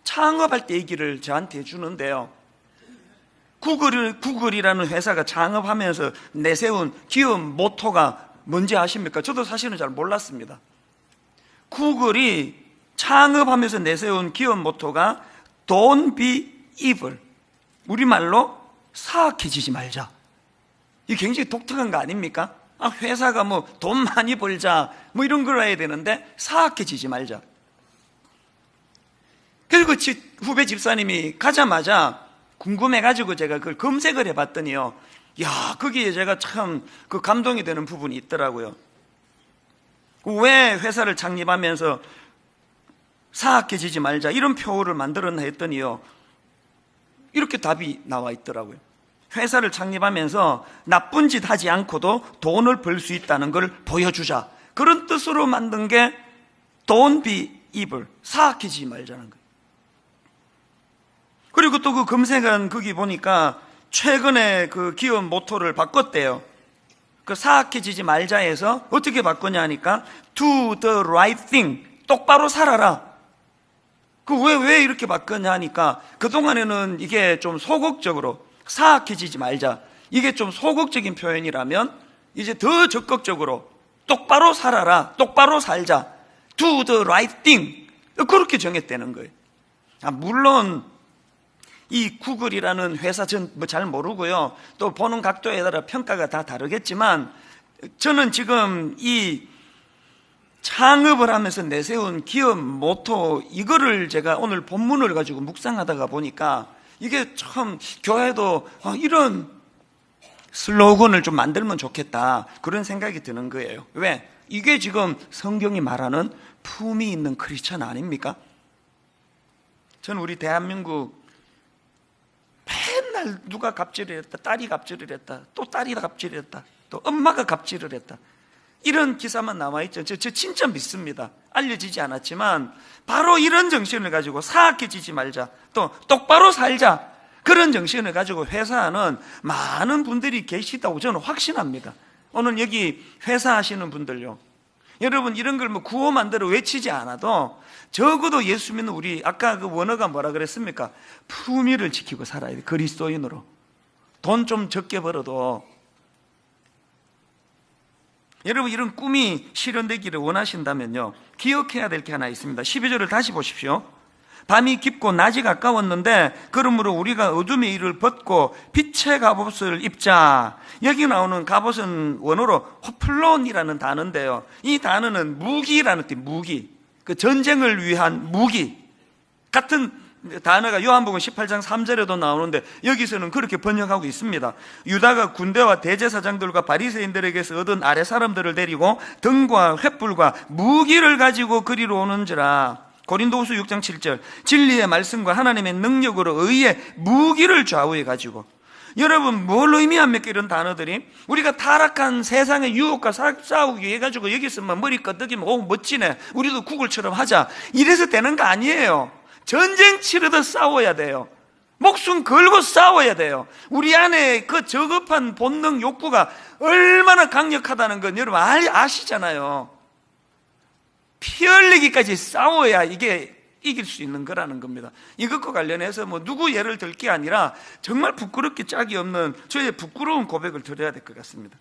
창업할 때 얘기를 저한테 해주는데요, 구글이라는 회사가 창업하면서 내세운 기업 모토가 뭔지 아십니까? 저도 사실은 잘 몰랐습니다. 구글이 창업하면서 내세운 기업 모토가 Don't be evil, 우리말로 사악해지지 말자. 이게 굉장히 독특한 거 아닙니까? 회사가 돈 많이 벌자 이런 걸 해야 되는데 사악해지지 말자. 그리고 후배 집사님이 가자마자 궁금해가지고 제가 그걸 검색을 해봤더니요, 거기에 제가 참 감동이 되는 부분이 있더라고요. 왜 회사를 창립하면서 사악해지지 말자 이런 표어를 만들었나 했더니요, 이렇게 답이 나와 있더라고요. 회사를 창립하면서 나쁜 짓 하지 않고도 돈을 벌 수 있다는 걸 보여주자, 그런 뜻으로 만든 게 Don't be evil. 사악해지지 말자는 거예요. 그리고 또 그 검색한 거기 보니까 최근에 그 기업 모토를 바꿨대요. 그 사악해지지 말자에서 어떻게 바꾸냐 하니까 Do the right thing. 똑바로 살아라. 왜 이렇게 바꾸냐 하니까 그동안에는 이게 좀 소극적으로 사악해지지 말자. 이게 좀 소극적인 표현이라면 이제 더 적극적으로 똑바로 살아라. 똑바로 살자. Do the right thing. 그렇게 정했다는 거예요. 물론 이 구글이라는 회사 전 잘 모르고요. 또 보는 각도에 따라 평가가 다 다르겠지만 저는 지금 이 창업을 하면서 내세운 기업 모토 이거를 제가 오늘 본문을 가지고 묵상하다가 보니까 이게 참 교회도 이런 슬로건을 좀 만들면 좋겠다 그런 생각이 드는 거예요. 왜? 이게 지금 성경이 말하는 품이 있는 크리스천 아닙니까? 저는 우리 대한민국 맨날 누가 갑질을 했다, 딸이 갑질을 했다, 또 딸이 갑질을 했다, 또 엄마가 갑질을 했다 이런 기사만 남아있죠. 저 진짜 믿습니다. 알려지지 않았지만 바로 이런 정신을 가지고 사악해지지 말자, 또 똑바로 살자 그런 정신을 가지고 회사하는 많은 분들이 계시다고 저는 확신합니다. 오늘 여기 회사 하시는 분들요, 여러분 이런 걸 구호 만들어 외치지 않아도 적어도 예수 믿는 우리 아까 그 원어가 뭐라 그랬습니까? 품위를 지키고 살아야 돼. 그리스도인으로 돈 좀 적게 벌어도 여러분 이런 꿈이 실현되기를 원하신다면요 기억해야 될 게 하나 있습니다. 12절을 다시 보십시오. 밤이 깊고 낮이 가까웠는데 그러므로 우리가 어둠의 일을 벗고 빛의 갑옷을 입자. 여기 나오는 갑옷은 원어로 호플론이라는 단어인데요, 이 단어는 무기라는 뜻, 무기, 그 전쟁을 위한 무기 같은 단어가 요한복음 18장 3절에도 나오는데 여기서는 그렇게 번역하고 있습니다. 유다가 군대와 대제사장들과 바리새인들에게서 얻은 아랫 사람들을 데리고 등과 횃불과 무기를 가지고 그리로 오는지라. 고린도후서 6장 7절 진리의 말씀과 하나님의 능력으로 의의 무기를 좌우해 가지고. 여러분 뭘 의미합니까? 이런 단어들이 우리가 타락한 세상의 유혹과 싸우기 위해 가지고 여기서 머리 끄덕이면 멋지네, 우리도 구글처럼 하자 이래서 되는 거 아니에요. 전쟁 치르듯 싸워야 돼요. 목숨 걸고 싸워야 돼요. 우리 안에 그 저급한 본능 욕구가 얼마나 강력하다는 건 여러분 아시잖아요. 피 흘리기까지 싸워야 이게 이길 수 있는 거라는 겁니다. 이것과 관련해서 누구 예를 들 게 아니라 정말 부끄럽게 짝이 없는 저의 부끄러운 고백을 드려야 될 것 같습니다.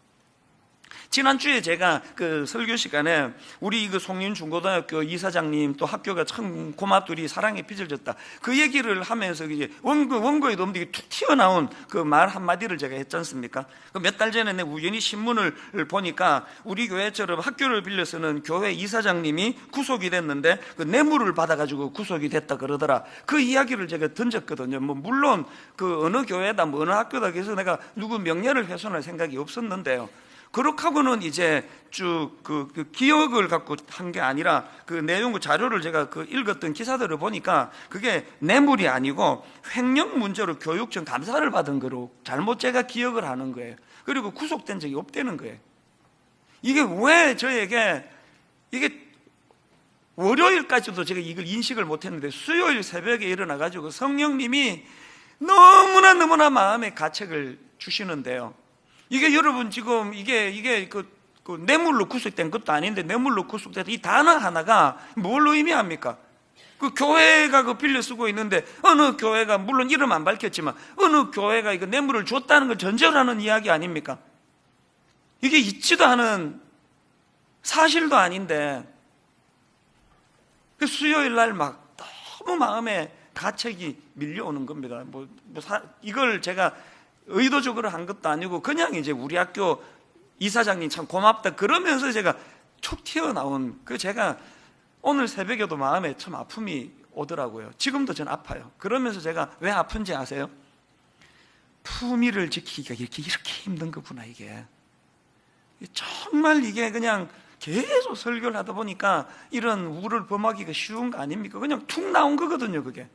지난주에 제가 그 설교 시간에 우리 그 송림중고등학교 이사장님 또 학교가 참 고맙들이 사랑에 빚을 졌다 그 얘기를 하면서 이제 원고에도 없는데 툭 튀어나온 그 말 한마디를 제가 했지 않습니까? 몇 달 전에 내가 우연히 신문을 보니까 우리 교회처럼 학교를 빌려서는 교회 이사장님이 구속이 됐는데 그 뇌물을 받아가지고 구속이 됐다 그러더라. 그 이야기를 제가 던졌거든요. 물론 그 어느 교회다 어느 학교다 해서 내가 누구 명예를 훼손할 생각이 없었는데요, 그렇게 하고는 이제 쭉 그 기억을 갖고 한 게 아니라 그 내용 자료를 제가 읽었던 기사들을 보니까 그게 뇌물이 아니고 횡령 문제로 교육청 감사를 받은 거로 잘못 제가 기억을 하는 거예요. 그리고 구속된 적이 없다는 거예요. 이게 왜 저에게 이게 월요일까지도 제가 이걸 인식을 못했는데 수요일 새벽에 일어나가지고 성령님이 너무나 마음에 가책을 주시는데요. 이게 여러분 지금 이게 그 뇌물로 구속된 것도 아닌데 뇌물로 구속된 이 단어 하나가 뭘 의미합니까? 그 교회가 그 빌려 쓰고 있는데 어느 교회가 물론 이름 안 밝혔지만 어느 교회가 이거 뇌물을 줬다는 걸 전제로 하는 이야기 아닙니까? 이게 있지도 않은 사실도 아닌데 그 수요일 날 막 너무 마음에 가책이 밀려오는 겁니다. 이걸 제가 의도적으로 한 것도 아니고 그냥 이제 우리 학교 이사장님 참 고맙다 그러면서 제가 툭 튀어나온 제가 오늘 새벽에도 마음에 참 아픔이 오더라고요. 지금도 전 아파요. 그러면서 제가 왜 아픈지 아세요? 품위를 지키기가 이렇게 힘든 거구나. 이게 정말 이게 그냥 계속 설교를 하다 보니까 이런 우를 범하기가 쉬운 거 아닙니까? 그냥 툭 나온 거거든요. 그게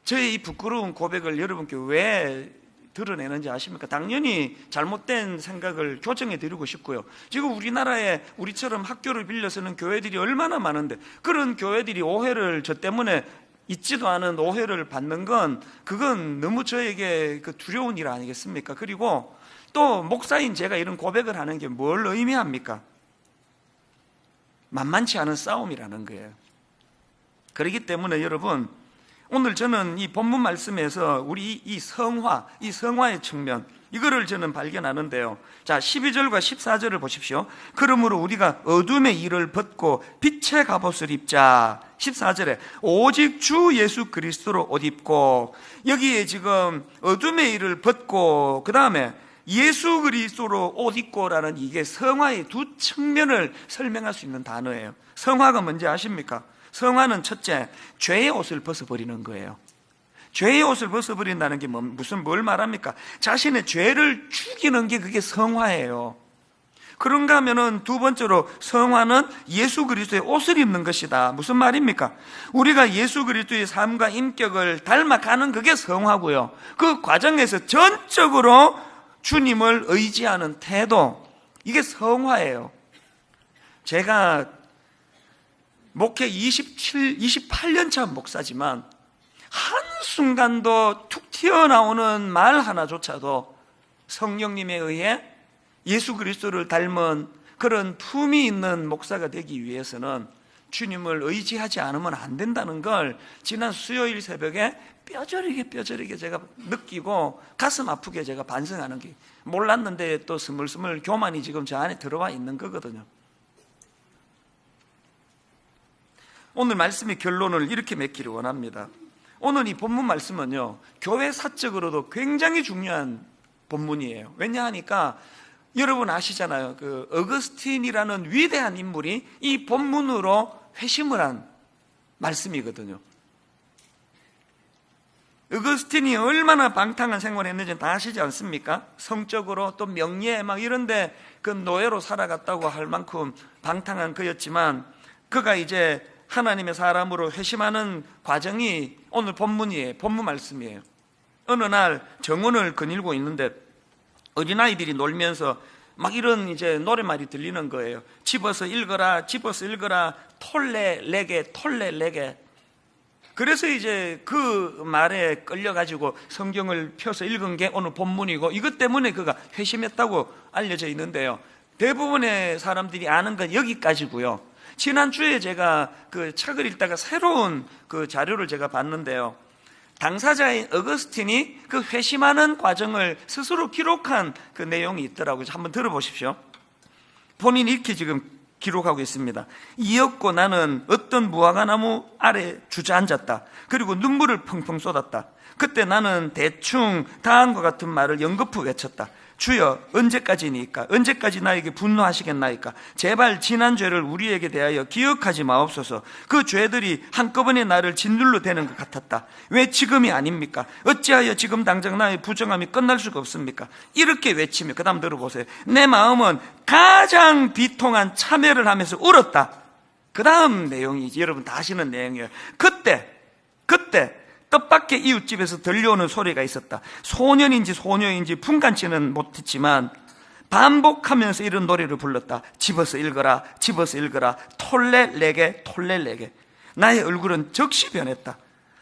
저의 이 부끄러운 고백을 여러분께 왜 드러내는지 아십니까? 당연히 잘못된 생각을 교정해 드리고 싶고요. 지금 우리나라에 우리처럼 학교를 빌려서는 교회들이 얼마나 많은데, 그런 교회들이 오해를, 저 때문에 있지도 않은 오해를 받는 건, 그건 너무 저에게 그 두려운 일 아니겠습니까? 그리고 또 목사인 제가 이런 고백을 하는 게 뭘 의미합니까? 만만치 않은 싸움이라는 거예요. 그렇기 때문에 여러분, 오늘 저는 이 본문 말씀에서 우리 이 성화의 측면, 이거를 저는 발견하는데요. 자, 12절과 14절을 보십시오. 그러므로 우리가 어둠의 일을 벗고 빛의 갑옷을 입자. 14절에 오직 주 예수 그리스도로 옷 입고, 여기에 지금 어둠의 일을 벗고 그 다음에 예수 그리스도로 옷 입고라는, 이게 성화의 두 측면을 설명할 수 있는 단어예요. 성화가 뭔지 아십니까? 성화는 첫째, 죄의 옷을 벗어버리는 거예요. 죄의 옷을 벗어버린다는 게 뭘 말합니까? 자신의 죄를 죽이는 게 그게 성화예요. 그런가 하면은 두 번째로, 성화는 예수 그리스도의 옷을 입는 것이다. 무슨 말입니까? 우리가 예수 그리스도의 삶과 인격을 닮아가는 그게 성화고요. 그 과정에서 전적으로 주님을 의지하는 태도, 이게 성화예요. 제가 목회 28년 차 목사지만 한순간도 툭 튀어나오는 말 하나조차도 성령님에 의해 예수 그리스도를 닮은 그런 품이 있는 목사가 되기 위해서는 주님을 의지하지 않으면 안 된다는 걸 지난 수요일 새벽에 뼈저리게 제가 느끼고 가슴 아프게 제가 반성하는 게, 몰랐는데 또 스물스물 교만이 지금 저 안에 들어와 있는 거거든요. 오늘 말씀의 결론을 이렇게 맺기를 원합니다. 오늘 이 본문 말씀은요, 교회 사적으로도 굉장히 중요한 본문이에요. 왜냐하니까 여러분 아시잖아요. 그 어거스틴이라는 위대한 인물이 이 본문으로 회심을 한 말씀이거든요. 어거스틴이 얼마나 방탕한 생활을 했는지 다 아시지 않습니까? 성적으로 또 명예 막 이런데 그 노예로 살아갔다고 할 만큼 방탕한 그였지만, 그가 이제 하나님의 사람으로 회심하는 과정이 오늘 본문이에요. 본문 말씀이에요. 어느 날 정원을 거닐고 있는데 어린아이들이 놀면서 막 이런 이제 노랫말이 들리는 거예요. 집어서 읽어라, 집어서 읽어라, 톨레 레게. 그래서 이제 그 말에 끌려가지고 성경을 펴서 읽은 게 오늘 본문이고, 이것 때문에 그가 회심했다고 알려져 있는데요. 대부분의 사람들이 아는 건 여기까지고요. 지난주에 제가 그 책을 읽다가 새로운 그 자료를 제가 봤는데요. 당사자인 어거스틴이 그 회심하는 과정을 스스로 기록한 그 내용이 있더라고요. 한번 들어보십시오. 본인이 이렇게 지금 기록하고 있습니다. 이었고 나는 어떤 무화과나무 아래 주저앉았다. 그리고 눈물을 펑펑 쏟았다. 그때 나는 대충 다음과 같은 말을 연거푸 외쳤다. 주여, 언제까지니까? 언제까지 나에게 분노하시겠나이까? 제발 지난 죄를 우리에게 대하여 기억하지 마옵소서. 그 죄들이 한꺼번에 나를 짓눌러 대는 것 같았다. 왜 지금이 아닙니까? 어찌하여 지금 당장 나의 부정함이 끝날 수가 없습니까? 이렇게 외치며, 그 다음 들어보세요. 내 마음은 가장 비통한 참회를 하면서 울었다. 그 다음 내용이 여러분 다 아시는 내용이에요. 그때 뜻밖의 이웃집에서 들려오는 소리가 있었다. 소년인지 소녀인지 분간치는 못했지만 반복하면서 이런 노래를 불렀다. 집어서 읽어라, 집어서 읽어라, 톨레 레게. 나의 얼굴은 즉시 변했다.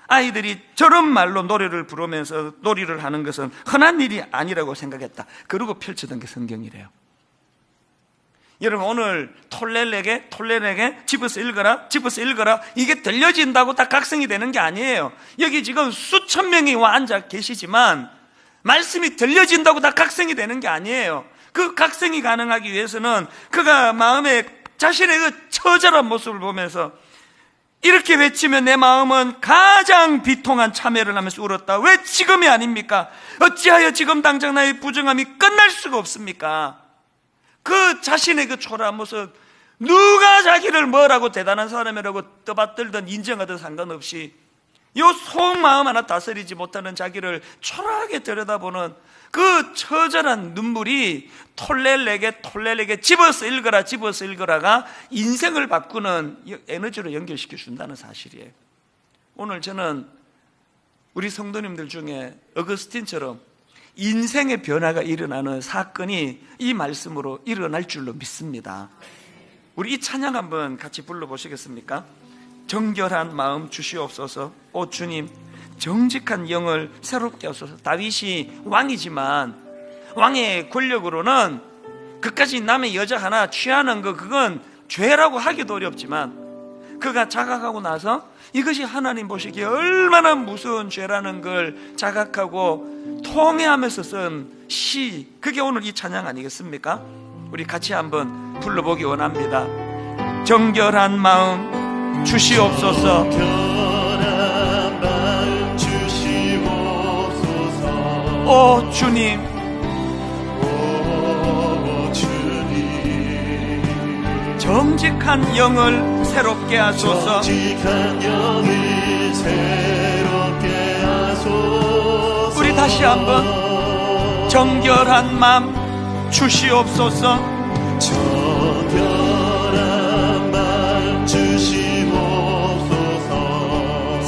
아이들이 저런 말로 노래를 부르면서 놀이를 하는 것은 흔한 일이 아니라고 생각했다. 그러고 펼쳐던 게 성경이래요. 여러분, 오늘 톨레레게 집어서 읽어라 이게 들려진다고 다 각성이 되는 게 아니에요. 여기 지금 수천 명이 와 앉아 계시지만 말씀이 들려진다고 다 각성이 되는 게 아니에요. 그 각성이 가능하기 위해서는 그가 마음에 자신의 그 처절한 모습을 보면서 이렇게 외치면 내 마음은 가장 비통한 참회를 하면서 울었다. 왜 지금이 아닙니까? 어찌하여 지금 당장 나의 부정함이 끝날 수가 없습니까? 그 자신의 그 초라한 모습, 누가 자기를 뭐라고 대단한 사람이라고 떠받들든 인정하든 상관없이 요 속마음 하나 다스리지 못하는 자기를 초라하게 들여다보는 그 처절한 눈물이 톨레레게 집어서 읽어라가 인생을 바꾸는 에너지로 연결시켜 준다는 사실이에요. 오늘 저는 우리 성도님들 중에 어거스틴처럼 인생의 변화가 일어나는 사건이 이 말씀으로 일어날 줄로 믿습니다. 우리 이 찬양 한번 같이 불러보시겠습니까? 정결한 마음 주시옵소서. 오 주님, 정직한 영을 새롭게 하소서. 다윗이 왕이지만 왕의 권력으로는 그까지 남의 여자 하나 취하는 거, 그건 죄라고 하기도 어렵지만 그가 자각하고 나서 이것이 하나님 보시기에 얼마나 무서운 죄라는 걸 자각하고 통회하면서 쓴 시, 그게 오늘 이 찬양 아니겠습니까? 우리 같이 한번 불러보기 원합니다. 정결한 마음 주시옵소서. 오 주님, 정직한 영을 새롭게 하소서. 우리 다시 한번 정결한 마음 주시옵소서.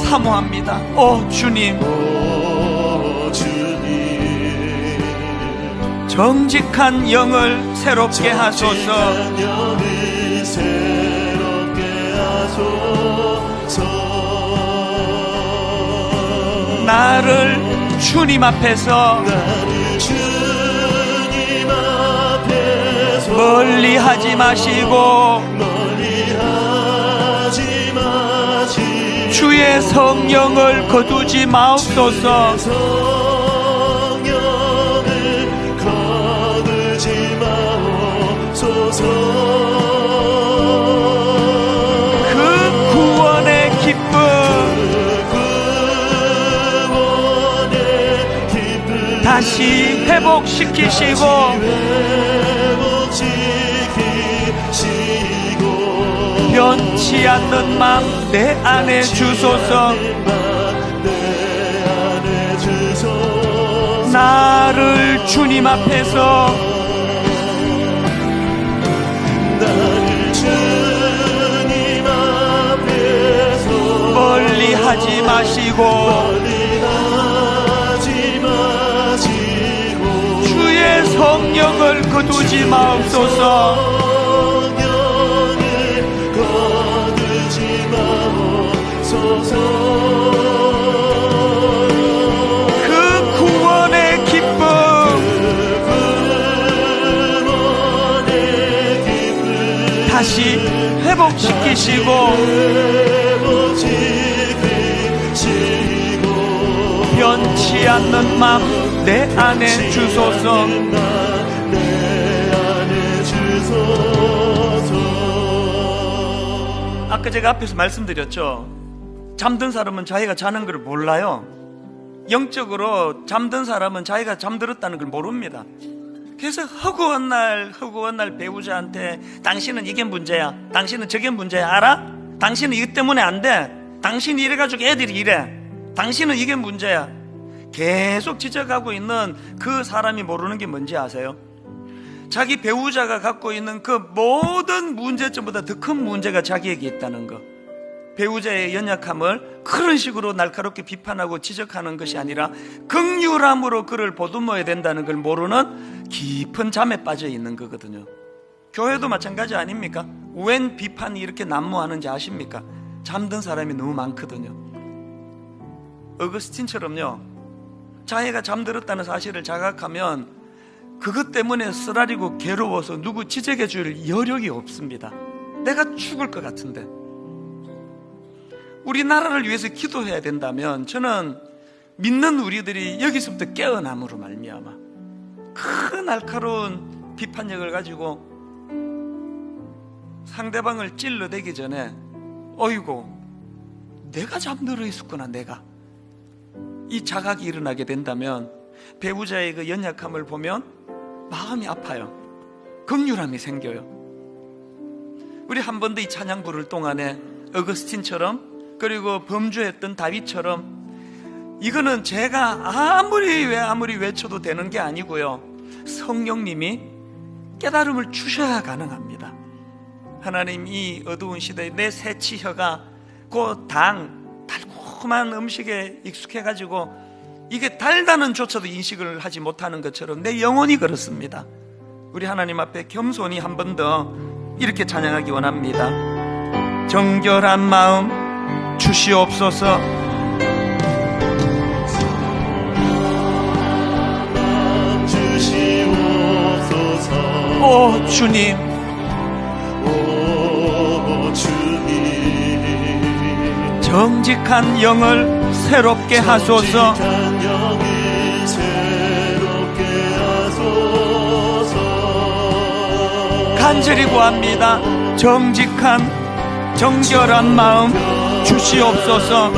사모합니다. 오 주님, 정직한 영을 새롭게 하소서. 나를 주님 앞에서 멀리 하지 마시고 주의 성령을 거두지 마옵소서. 그 구원의 기쁨 다시 회복시키시고 변치 않는 마음 내 안에 주소서. 나를 주님 앞에서 멀리 하지 마시고 주의 성령을 거두지 마옵소서. 그 구원의 기쁨 다시 회복시키시고 변치 않는 마음 내 안에 주소서. 아까 제가 앞에서 말씀드렸죠. 잠든 사람은 자기가 자는 걸 몰라요. 영적으로 잠든 사람은 자기가 잠들었다는 걸 모릅니다. 그래서 허구한 날 배우자한테 당신은 이게 문제야, 당신은 저게 문제야, 알아? 당신은 이것 때문에 안 돼, 당신이 이래가지고 애들이 이래, 당신은 이게 문제야, 계속 지적하고 있는 그 사람이 모르는 게 뭔지 아세요? 자기 배우자가 갖고 있는 그 모든 문제점보다 더 큰 문제가 자기에게 있다는 거. 배우자의 연약함을 그런 식으로 날카롭게 비판하고 지적하는 것이 아니라 긍휼함으로 그를 보듬어야 된다는 걸 모르는 깊은 잠에 빠져 있는 거거든요. 교회도 마찬가지 아닙니까? 웬 비판이 이렇게 난무하는지 아십니까? 잠든 사람이 너무 많거든요. 어거스틴처럼요, 자기가 잠들었다는 사실을 자각하면 그것 때문에 쓰라리고 괴로워서 누구 지적해 줄 여력이 없습니다. 내가 죽을 것 같은데. 우리나라를 위해서 기도해야 된다면 저는 믿는 우리들이 여기서부터 깨어남으로 말미암아 큰 날카로운 비판력을 가지고 상대방을 찔러대기 전에 어이구 내가 잠들어 있었구나, 내가, 이 자각이 일어나게 된다면 배우자의 그 연약함을 보면 마음이 아파요. 긍휼함이 생겨요. 우리 한 번 더 이 찬양 부를 동안에 어거스틴처럼, 그리고 범죄했던 다윗처럼, 이거는 제가 아무리 외쳐도 되는 게 아니고요, 성령님이 깨달음을 주셔야 가능합니다. 하나님, 이 어두운 시대에 내 새치혀가 그 달콤한 음식에 익숙해가지고 이게 달다는 조차도 인식을 하지 못하는 것처럼 내 영혼이 그렇습니다. 우리 하나님 앞에 겸손히 한 번 더 이렇게 찬양하기 원합니다. 정결한 마음 주시옵소서. 오 주님, 정직한 영을 새롭게 하소서. 간절히 구합니다. 정직한 정결한 마음 주시옵소서.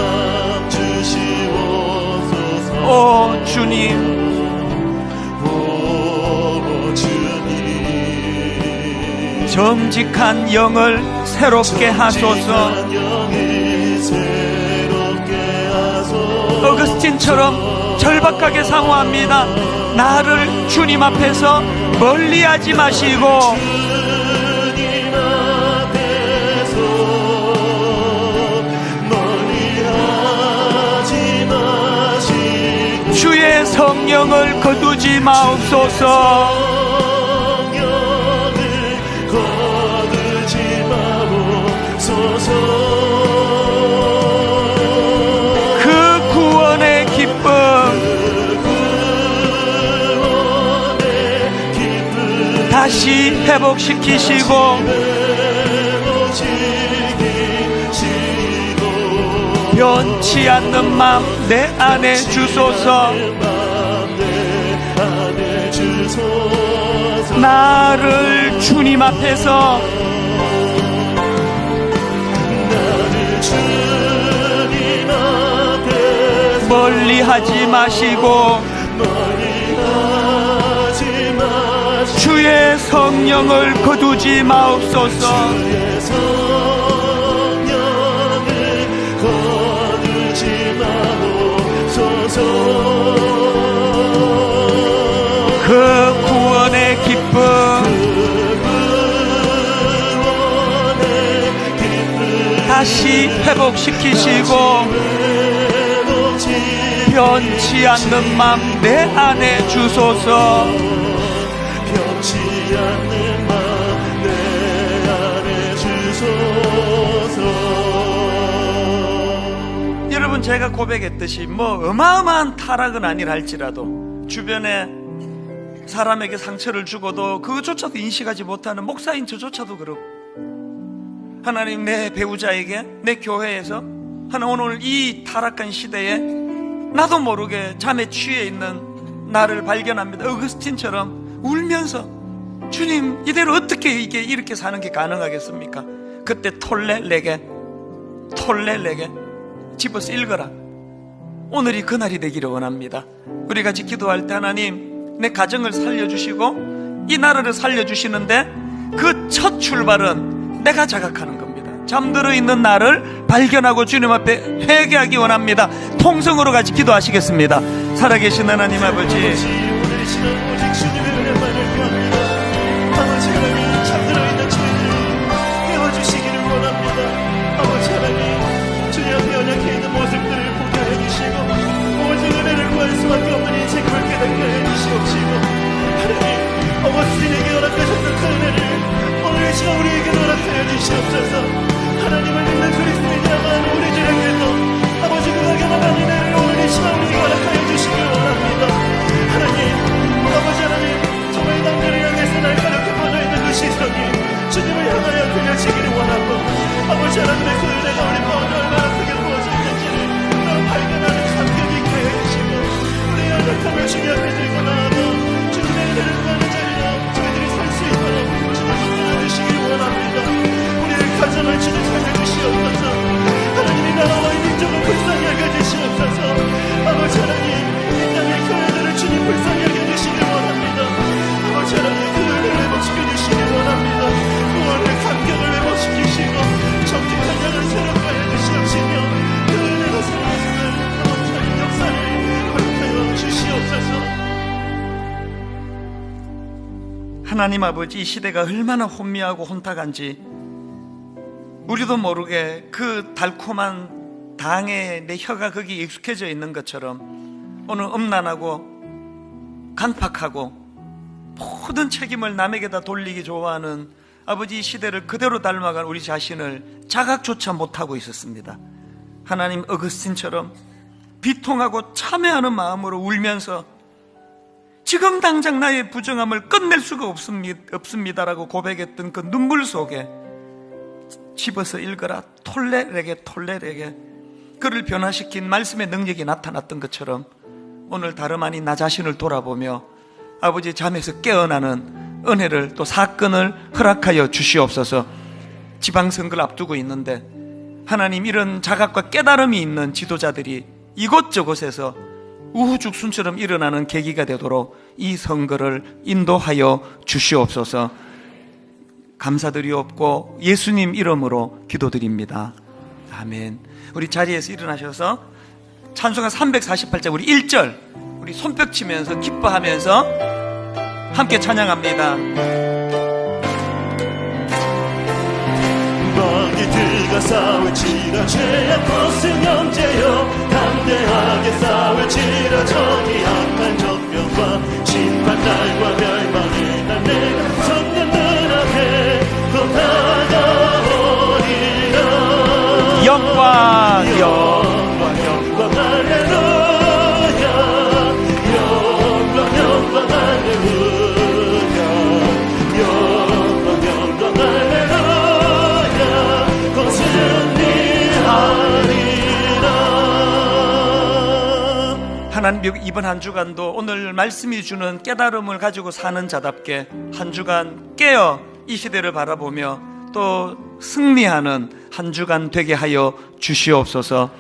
오 주님, 정직한 영을 새롭게 하소서. 어거스틴처럼 절박하게 사모합니다. 나를 주님 앞에서 멀리하지 마시고 주의 성령을 거두지 마옵소서. 그 구원의 기쁨 다시 회복시키시고 변치 않는 마음 내 안에 주소서. 나를 주님 앞에서 멀리하지 마시고 주의 성령을 거두지 마옵소서. 그 구원의 기쁨 다시 회복시키시고 변치 않는 맘 내 안에 주소서. 변치 않는 맘 내 안에 주소서. 여러분, 제가 고백했듯이 어마어마한 타락은 아니라 할지라도 주변에 사람에게 상처를 주고도 그것조차도 인식하지 못하는 목사인 저조차도 그렇고, 하나님 내 배우자에게, 내 교회에서 하나 오늘 이 타락한 시대에 나도 모르게 잠에 취해 있는 나를 발견합니다. 어거스틴처럼 울면서 주님, 이대로 어떻게 이렇게 사는 게 가능하겠습니까? 그때 톨레레게 집어서 읽어라. 오늘이 그날이 되기를 원합니다. 우리 같이 기도할 때 하나님 내 가정을 살려주시고 이 나라를 살려주시는데 그 첫 출발은 내가 자각하는 겁니다. 잠들어 있는 나를 발견하고 주님 앞에 회개하기 원합니다. 통성으로 같이 기도하시겠습니다. 살아계신 하나님 아버지, 오늘 시간 오직 주님의 은혜만을 구합니다. 아버지 하나님, 잠들어 있는 저희들을 깨워주시기를 원합니다. 아버지 하나님, 주님 앞에 연약해 있는 모습들을 보게 해주시고 오직 은혜를 구할 수밖에 없는 이 책임을 깨닫게 해주시옵시고, 하나님 어거스틴에게 허락하셨던 그 은혜를 오늘 이 시간 우리에게 허락하여 주시옵소서. 하나님을 믿는 그리스도인이라면 우리 주에게도 아버지 그 막연한 은혜를 오늘 이 시간 우리에게 허락하여 주시길 원합니다. 하나님, 아버지 하나님, 정말 남들을 향해서 날카롭게 뻗어있는 그 시선이 주님을 향하여 그려지기를 원하고, 아버지 하나님의 그 은혜가 우리 가운데 얼마나 크게 부어져 있는지를 발견하는 감격이 있게 해주시고, 우리의 연약함을 주님 앞에 들고 나아가 주님의 은혜를 구하는 자리로 저희들이 설 수 있도록 주님 인도해주시길 원합니다. 우리의 가정을 주님 살려주시옵소서. 하나님이 나라와 이 민족을 불쌍히 여겨주시옵소서. 아버지 하나님, 이 땅의 교회들을 주님 불쌍히 여겨주시길 원합니다. 아버지 하나님, 그 은혜를 회복시켜주시길 원합니다. 구원의 감격을 회복시키시고 정직한 자를 새롭게 해주시옵시며 그 은혜가 살아있는 아버지 하나님 역사를 허락하여 주시옵소서. 하나님 아버지, 이 시대가 얼마나 혼미하고 혼탁한지 우리도 모르게 그 달콤한 당에 내 혀가 거기 익숙해져 있는 것처럼 오늘 음란하고 간팍하고 모든 책임을 남에게다 돌리기 좋아하는 아버지 시대를 그대로 닮아간 우리 자신을 자각조차 못하고 있었습니다. 하나님, 어거스틴처럼 비통하고 참회하는 마음으로 울면서 지금 당장 나의 부정함을 끝낼 수가 없습니다라고 고백했던 그 눈물 속에 집어서 읽어라 톨레에게 그를 변화시킨 말씀의 능력이 나타났던 것처럼 오늘 다름 아닌 나 자신을 돌아보며 아버지 잠에서 깨어나는 은혜를 또 사건을 허락하여 주시옵소서. 지방선거를 앞두고 있는데 하나님, 이런 자각과 깨달음이 있는 지도자들이 이곳저곳에서 우후죽순처럼 일어나는 계기가 되도록 이 선거를 인도하여 주시옵소서. 감사드리옵고 예수님 이름으로 기도드립니다. 아멘. 우리 자리에서 일어나셔서 찬송가 348장 우리 1절 우리 손뼉 치면서 기뻐하면서 함께 찬양합니다. 마귀들과 싸울지라 죄악 벗은 형제여, 담대하게 싸울지라 저기 악한 적병과 심판날과 멸망에 난 내가 섰는 눈앞에 또 다가오리라. 영광 할렐루야, 영광 할렐루야, 영광 할렐루야, 곧 승리하리라. 하나님, 이번 한 주간도 오늘 말씀이 주는 깨달음을 가지고 사는 자답게 한 주간 깨어 이 시대를 바라보며 또 승리하는 한 주간 되게 하여 주시옵소서.